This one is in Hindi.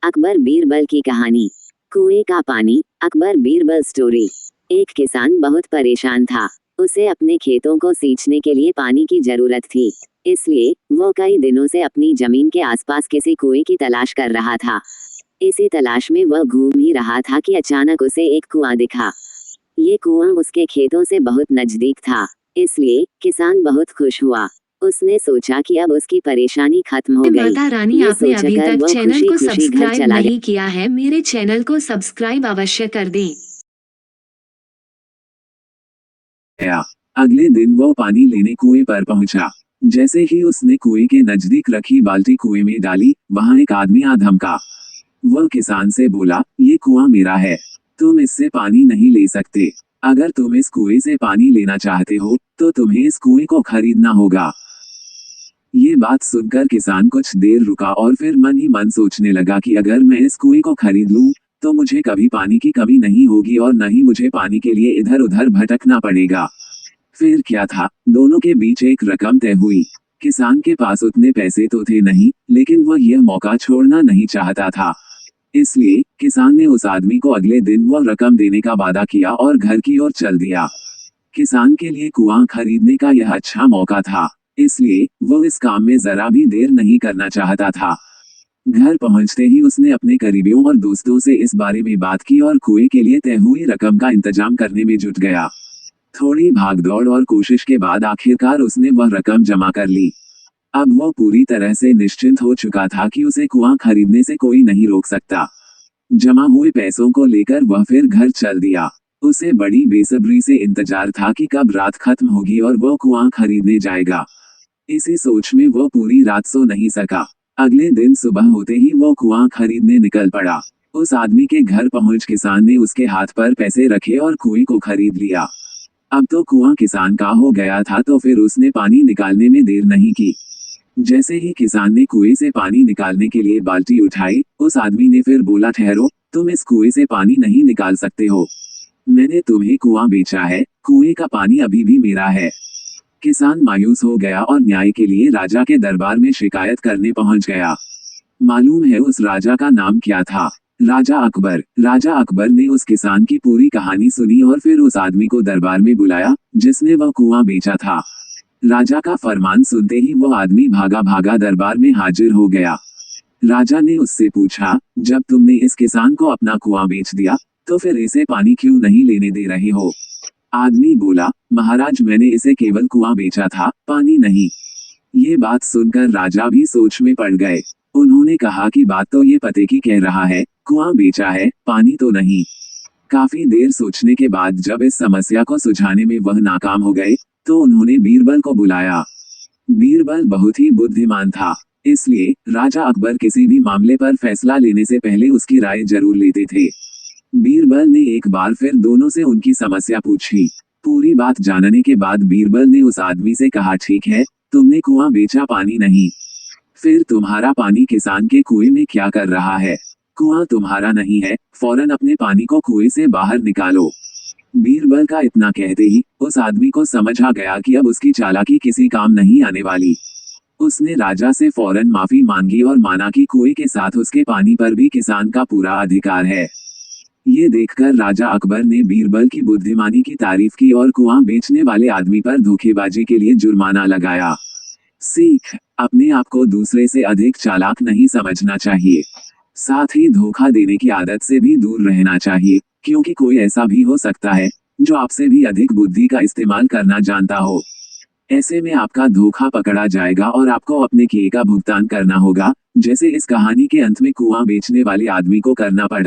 अकबर बीरबल की कहानी। कुएं का पानी। अकबर बीरबल स्टोरी। एक किसान बहुत परेशान था। उसे अपने खेतों को सींचने के लिए पानी की जरूरत थी। इसलिए वो कई दिनों से अपनी जमीन के आसपास किसी कुएं की तलाश कर रहा था। इसी तलाश में वह घूम ही रहा था कि अचानक उसे एक कुआं दिखा। ये कुआं उसके खेतों से बहुत नजदीक था, इसलिए किसान बहुत खुश हुआ। उसने सोचा कि अब उसकी परेशानी खत्म हो गई। माता रानी, ये आपने अभी सोचकर तक वो चैनल खुशी को खुशी घर सब्सक्राइब चला गया। नहीं किया है, मेरे चैनल को सब्सक्राइब अवश्य कर दें। अगले दिन वो पानी लेने कुएं पर पहुंचा। जैसे ही उसने कुएं के नजदीक रखी बाल्टी कुएं में डाली, वहां एक आदमी आ धमका। वह किसान से बोला, ये कुआं मेरा है, तुम इससे पानी नहीं ले सकते। अगर तुम इस कुएं से पानी लेना चाहते हो, तो तुम्हें इस कुएं को खरीदना होगा। ये बात सुनकर किसान कुछ देर रुका और फिर मन ही मन सोचने लगा कि अगर मैं इस कुएं को खरीद लूं, तो मुझे कभी पानी की कमी नहीं होगी और न ही मुझे पानी के लिए इधर उधर भटकना पड़ेगा। फिर क्या था, दोनों के बीच एक रकम तय हुई। किसान के पास उतने पैसे तो थे नहीं, लेकिन वह यह मौका छोड़ना नहीं चाहता था। इसलिए किसान ने उस आदमी को अगले दिन वह रकम देने का वादा किया और घर की ओर चल दिया। किसान के लिए कुआं खरीदने का यह अच्छा मौका था, इसलिए वो इस काम में जरा भी देर नहीं करना चाहता था। घर पहुंचते ही उसने अपने करीबियों और दोस्तों से इस बारे में बात की और कुएं के लिए तय हुई रकम का इंतजाम करने में जुट गया। थोड़ी भागदौड़ और कोशिश के बाद आखिरकार उसने वह रकम जमा कर ली। अब वो पूरी तरह से निश्चिंत हो चुका था कि उसे कुआं खरीदने से कोई नहीं रोक सकता। जमा हुए पैसों को लेकर वह फिर घर चल दिया। उसे बड़ी बेसब्री से इंतजार था कि कब रात खत्म होगी और वो कुआं खरीदने जाएगा। इसी सोच में वो पूरी रात सो नहीं सका। अगले दिन सुबह होते ही वो कुआं खरीदने निकल पड़ा। उस आदमी के घर पहुंच किसान ने उसके हाथ पर पैसे रखे और कुएं को खरीद लिया। अब तो कुआं किसान का हो गया था, तो फिर उसने पानी निकालने में देर नहीं की। जैसे ही किसान ने कुएं से पानी निकालने के लिए बाल्टी उठाई, उस आदमी ने फिर बोला, ठहरो, तुम इस कुएं से पानी नहीं निकाल सकते हो। मैंने तुम्हें कुआं बेचा है, कुएं का पानी अभी भी मेरा है। किसान मायूस हो गया और न्याय के लिए राजा के दरबार में शिकायत करने पहुंच गया। मालूम है उस राजा का नाम क्या था? राजा अकबर। राजा अकबर ने उस किसान की पूरी कहानी सुनी और फिर उस आदमी को दरबार में बुलाया, जिसने वह कुआं बेचा था। राजा का फरमान सुनते ही वो आदमी भागा भागा दरबार में हाजिर हो गया। राजा ने उससे पूछा, जब तुमने इस किसान को अपना कुआं बेच दिया, तो फिर इसे पानी क्यों नहीं लेने दे रहे हो? आदमी बोला, महाराज, मैंने इसे केवल कुआं बेचा था, पानी नहीं। ये बात सुनकर राजा भी सोच में पड़ गए। उन्होंने कहा कि बात तो ये पते की कह रहा है, कुआं बेचा है, पानी तो नहीं। काफी देर सोचने के बाद जब इस समस्या को सुलझाने में वह नाकाम हो गए, तो उन्होंने बीरबल को बुलाया। बीरबल बहुत ही बुद्धिमान था, इसलिए राजा अकबर किसी भी मामले पर फैसला लेने से पहले उसकी राय जरूर लेते थे। बीरबल ने एक बार फिर दोनों से उनकी समस्या पूछी। पूरी बात जानने के बाद बीरबल ने उस आदमी से कहा, ठीक है, तुमने कुआं बेचा, पानी नहीं। फिर तुम्हारा पानी किसान के कुएं में क्या कर रहा है? कुआं तुम्हारा नहीं है, फौरन अपने पानी को कुएं से बाहर निकालो। बीरबल का इतना कहते ही उस आदमी को समझ आ गया कि अब उसकी चालाकी किसी काम नहीं आने वाली। उसने राजा से फौरन माफी मांगी और माना कि कुएं के साथ उसके पानी पर भी किसान का पूरा अधिकार है। ये देखकर राजा अकबर ने बीरबल की बुद्धिमानी की तारीफ की और कुआं बेचने वाले आदमी पर धोखेबाजी के लिए जुर्माना लगाया। सीख, अपने आप को दूसरे से अधिक चालाक नहीं समझना चाहिए। साथ ही धोखा देने की आदत से भी दूर रहना चाहिए, क्योंकि कोई ऐसा भी हो सकता है जो आपसे भी अधिक बुद्धि का इस्तेमाल करना जानता हो। ऐसे में आपका धोखा पकड़ा जाएगा और आपको अपने किए का भुगतान करना होगा, जैसे इस कहानी के अंत में कुआं बेचने वाले आदमी को करना पड़ा।